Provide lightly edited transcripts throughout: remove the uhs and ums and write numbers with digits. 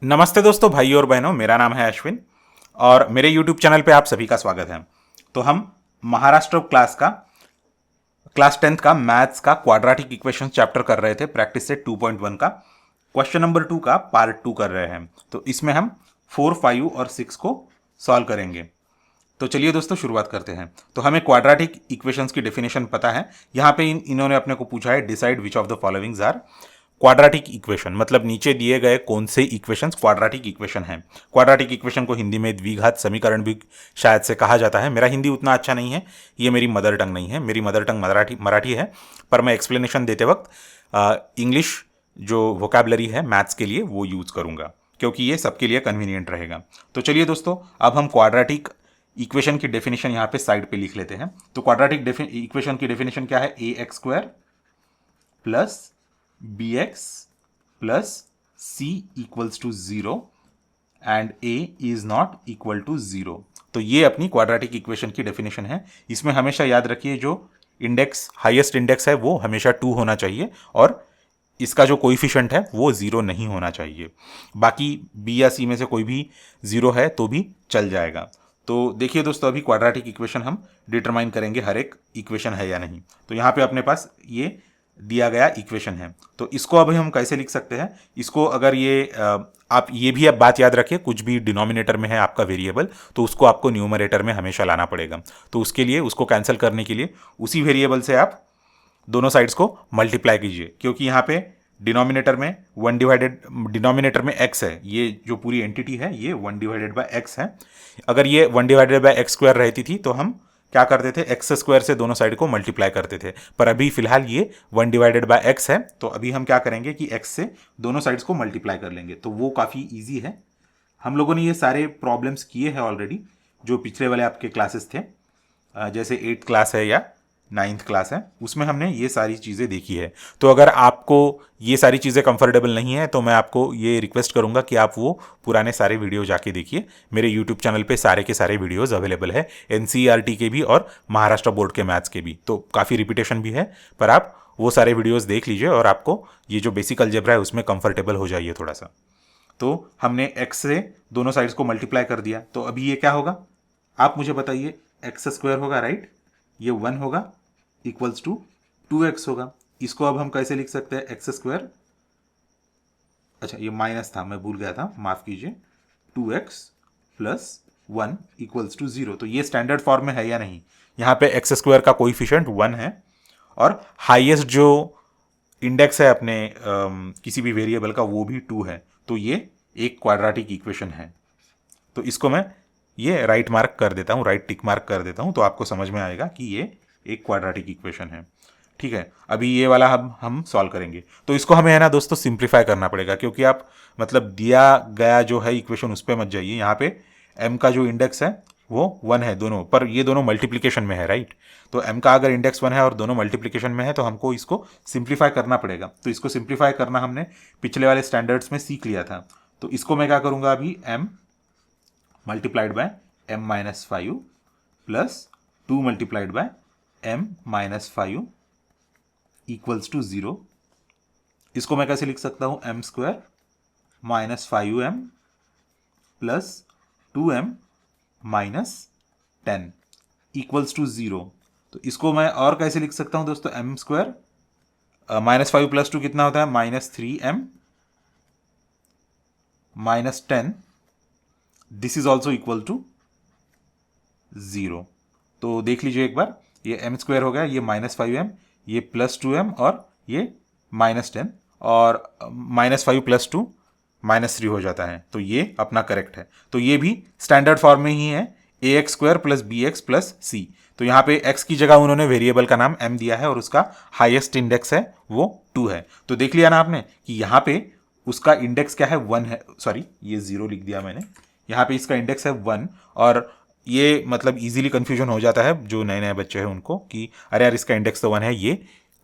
नमस्ते दोस्तों, भाइयों और बहनों। मेरा नाम है अश्विन और मेरे YouTube चैनल पे आप सभी का स्वागत है। तो हम महाराष्ट्र क्लास 10th का मैथ्स का क्वाड्रेटिक इक्वेशन चैप्टर कर रहे थे, प्रैक्टिस सेट 2.1 का क्वेश्चन नंबर 2 का पार्ट 2 कर रहे हैं। तो इसमें हम 4, 5 और 6 को सॉल्व करेंगे। तो चलिए दोस्तों शुरुआत करते हैं। तो हमें क्वाड्रेटिक इक्वेशंस की डेफिनेशन पता है। यहाँ पे इन्होंने अपने को पूछा है decide which of the followings are quadratic equation, मतलब नीचे दिए गए कौन से इक्वेशंस क्वाड्रेटिक इक्वेशन हैं। क्वाड्रेटिक इक्वेशन को हिंदी में द्विघात समीकरण भी शायद से कहा जाता है। मेरा हिंदी उतना अच्छा नहीं है, ये मेरी मदर टंग नहीं है, मेरी मदर टंग मराठी है। पर मैं एक्सप्लेनेशन देते वक्त इंग्लिश जो वोकैबलरी है मैथ्स के लिए वो यूज़ करूँगा, क्योंकि ये सबके लिए कन्वीनियंट रहेगा। तो चलिए दोस्तों, अब हम क्वाड्रेटिक इक्वेशन की डेफिनेशन यहाँ पे साइड पे लिख लेते हैं। तो क्वाड्रेटिक इक्वेशन की डेफिनेशन क्या है? A x square plus b x plus c equals to 0 and a is not equal to 0। तो ये अपनी क्वाड्रेटिक इक्वेशन की डेफिनेशन है। इसमें हमेशा याद रखिए जो इंडेक्स हाईएस्ट इंडेक्स है वो हमेशा 2 होना चाहिए और इसका जो कोइफिशिएंट है वो 0 नहीं होना चाहिए। बाकी बी या सी में से कोई भी 0 है तो भी चल जाएगा। तो देखिए दोस्तों, अभी क्वाड्रेटिक इक्वेशन हम डिटरमाइन करेंगे हर एक इक्वेशन है या नहीं। तो यहाँ पे अपने पास ये दिया गया इक्वेशन है। तो इसको अभी हम कैसे लिख सकते हैं? इसको अगर आप ये भी अब बात याद रखिए, कुछ भी डिनोमिनेटर में है आपका वेरिएबल तो उसको आपको न्यूमरेटर में हमेशा लाना पड़ेगा। तो उसके लिए उसको कैंसिल करने के लिए उसी वेरिएबल से आप दोनों साइड्स को मल्टीप्लाई कीजिए, क्योंकि यहाँ पे डिनोमिनेटर में एक्स है, ये जो पूरी एंटिटी है ये 1/x है। अगर ये 1/x² रहती थी तो हम क्या करते थे? एक्स स्क्वायर से दोनों साइड को मल्टीप्लाई करते थे। पर अभी फिलहाल ये 1/x है, तो अभी हम क्या करेंगे कि x से दोनों साइड्स को मल्टीप्लाई कर लेंगे। तो वो काफ़ी ईजी है। हम लोगों ने ये सारे प्रॉब्लम्स किए हैं ऑलरेडी, जो पिछले वाले आपके क्लासेस थे, जैसे 8th क्लास है या 9th क्लास है, उसमें हमने ये सारी चीज़ें देखी है। तो अगर आपको ये सारी चीज़ें कंफर्टेबल नहीं है तो मैं आपको ये रिक्वेस्ट करूंगा कि आप वो पुराने सारे वीडियो जाके देखिए। मेरे यूट्यूब चैनल पे सारे के सारे वीडियोस अवेलेबल है, एनसीईआरटी के भी और महाराष्ट्र बोर्ड के मैथ्स के भी। तो काफ़ी रिपीटेशन भी है, पर आप वो सारे वीडियोज़ देख लीजिए और आपको ये जो बेसिक अलजेब्रा है उसमें कंफर्टेबल हो जाइए थोड़ा सा। तो हमने एक्स से दोनों साइड्स को मल्टीप्लाई कर दिया, तो अभी ये क्या होगा आप मुझे बताइए? एक्स स्क्वायर होगा, राइट? ये 1 होगा इक्वल्स टू 2x होगा। इसको अब हम कैसे लिख सकते हैं? एक्स स्क्वायर, अच्छा ये माइनस था, मैं भूल गया था, माफ कीजिए। 2x plus 1 equals to 0। तो ये स्टैंडर्ड फॉर्म में है या नहीं? यहाँ पे एक्स स्क्वायर का कोइफिशिएंट 1 है और हाईएस्ट जो इंडेक्स है अपने किसी भी वेरिएबल का वो भी 2 है। तो ये एक क्वाड्रेटिक इक्वेशन है। तो इसको मैं ये राइट मार्क कर देता हूँ, राइट टिक मार्क कर देता हूँ, तो आपको समझ में आएगा कि ये एक क्वाड्रेटिक इक्वेशन है। ठीक है, अभी ये वाला हम सॉल्व करेंगे। तो इसको हमें है ना दोस्तों सिंप्लीफाई करना पड़ेगा, क्योंकि आप मतलब दिया गया जो है इक्वेशन उस पर मत जाइए। यहाँ पे m का जो इंडेक्स है वो 1 है दोनों, पर ये दोनों मल्टीप्लीकेशन में है, राइट? तो m का अगर इंडेक्स 1 है और दोनों मल्टीप्लीकेशन में है तो हमको इसको सिंप्लीफाई करना पड़ेगा। तो इसको सिंप्लीफाई करना हमने पिछले वाले स्टैंडर्ड्स में सीख लिया था। तो इसको मैं क्या करूँगा अभी? m multiplied by m-5 plus 2 multiplied by m-5 equals to 0। इसको मैं कैसे लिख सकता हूँ? m square minus 5m plus 2m minus 10 equals to 0। तो इसको मैं और कैसे लिख सकता हूँ दोस्तों? m स्क्वायर -5 प्लस 2 कितना होता है? -3m minus 10, this is also equal to 0। तो देख लीजिए एक बार, ये m स्क्वायर हो गया, ये -5m, ये +2m और ये -10, और -5 + 2 -3 हो जाता है। तो ये अपना करेक्ट है। तो ये भी स्टैंडर्ड फॉर्म में ही है, ax² + bx + c। तो यहाँ पे x की जगह उन्होंने वेरिएबल का नाम m दिया है और उसका हाईएस्ट इंडेक्स है वो 2 है। तो देख लिया ना आपने कि यहाँ पे उसका इंडेक्स क्या है? 1 है, सॉरी ये 0 लिख दिया मैंने। यहाँ पे इसका इंडेक्स है 1 और ये मतलब इजीली कंफ्यूजन हो जाता है जो नए नए बच्चे हैं उनको कि अरे यार इसका इंडेक्स तो 1 है, ये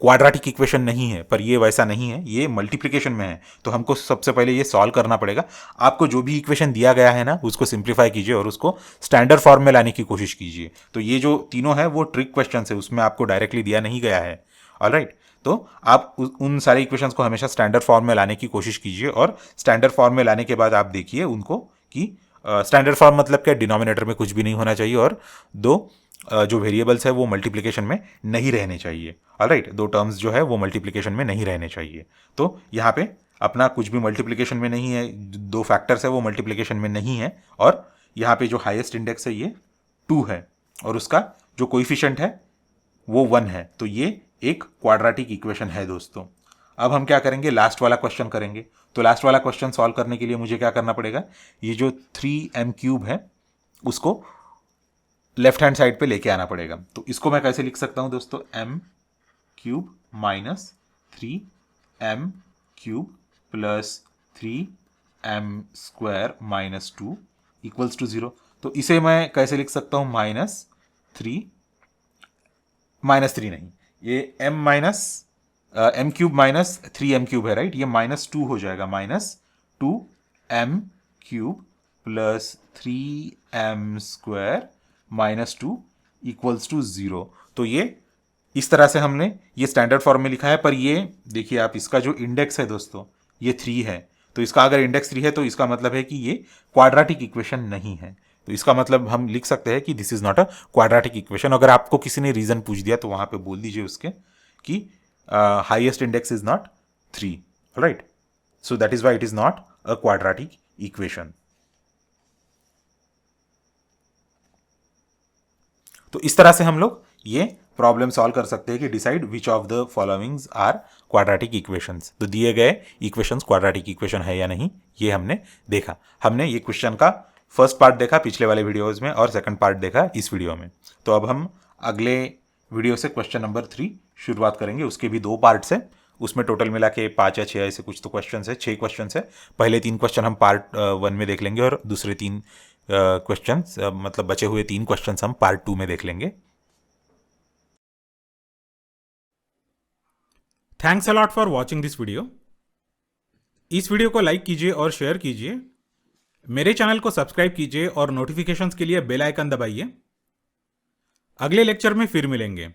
क्वाड्रेटिक इक्वेशन नहीं है। पर ये वैसा नहीं है, ये मल्टीप्लिकेशन में है। तो हमको सबसे पहले ये सॉल्व करना पड़ेगा। आपको जो भी इक्वेशन दिया गया है ना उसको सिंप्लीफाई कीजिए और उसको स्टैंडर्ड फॉर्म में लाने की कोशिश कीजिए। तो ये जो तीनों है वो ट्रिक क्वेश्चन है, उसमें आपको डायरेक्टली दिया नहीं गया है। ऑलराइट, तो आप उन सारे इक्वेशंस को हमेशा स्टैंडर्ड फॉर्म में लाने की कोशिश कीजिए, और स्टैंडर्ड फॉर्म में लाने के बाद आप देखिए उनको कि स्टैंडर्ड फॉर्म मतलब क्या, डिनोमिनेटर में कुछ भी नहीं होना चाहिए और दो जो वेरिएबल्स है वो मल्टीप्लिकेशन में नहीं रहने चाहिए। ऑलराइट, दो टर्म्स जो है वो मल्टीप्लिकेशन में नहीं रहने चाहिए। तो यहाँ पे अपना कुछ भी मल्टीप्लिकेशन में नहीं है, दो फैक्टर्स है वो मल्टीप्लिकेशन में नहीं है, और यहाँ पे जो हाईएस्ट इंडेक्स है ये 2 है और उसका जो कोइफिशिएंट है वो 1 है। तो ये एक क्वाड्रेटिक इक्वेशन है दोस्तों। अब हम क्या करेंगे, लास्ट वाला क्वेश्चन करेंगे। तो लास्ट वाला क्वेश्चन सॉल्व करने के लिए मुझे क्या करना पड़ेगा, ये जो 3m³ है उसको लेफ्ट हैंड साइड पे लेके आना पड़ेगा। तो इसको मैं कैसे लिख सकता हूं दोस्तों, m³ minus 3m³ plus 3m² minus 2 equals to 0। तो इसे मैं कैसे लिख सकता हूं, -3 नहीं, ये m³ माइनस 3m³ है, राइट, ये -2 हो जाएगा, -2m³ plus 3m² minus 2 equals to 0। तो ये इस तरह से हमने ये स्टैंडर्ड फॉर्म में लिखा है। पर ये देखिए आप, इसका जो इंडेक्स है दोस्तों ये 3 है, तो इसका अगर इंडेक्स 3 है तो इसका मतलब है कि ये क्वाड्रेटिक इक्वेशन नहीं है। तो इसका मतलब हम लिख सकते हैं कि this is not a quadratic equation. अगर आपको किसी ने रीजन पूछ दिया तो वहां पे बोल दीजिए उसके कि highest index is not 3, right, so that is why it is not a quadratic equation. तो इस तरह से हम लोग ये प्रॉब्लम सॉल्व कर सकते हैं कि decide which of the followings are quadratic equations. तो दिए गए इक्वेशंस क्वाड्रेटिक इक्वेशन है या नहीं, ये हमने देखा। हमने ये क्वेश्चन का फर्स्ट पार्ट देखा पिछले वाले वीडियोस में और सेकंड पार्ट देखा इस वीडियो में। तो अब हम अगले वीडियो से क्वेश्चन नंबर 3 शुरुआत करेंगे। उसके भी 2 पार्ट्स हैं, उसमें टोटल मिला के 5 या 6 ऐसे कुछ तो क्वेश्चन है, 6 क्वेश्चन है। पहले 3 क्वेश्चन हम पार्ट 1 में देख लेंगे और दूसरे 3 क्वेश्चंस मतलब बचे हुए 3 क्वेश्चंस हम पार्ट 2 में देख लेंगे। Thanks a lot for watching this video. इस वीडियो को लाइक कीजिए और शेयर कीजिए। मेरे चैनल को सब्सक्राइब कीजिए और नोटिफिकेशंस के लिए बेल आइकन दबाइए। अगले लेक्चर में फिर मिलेंगे।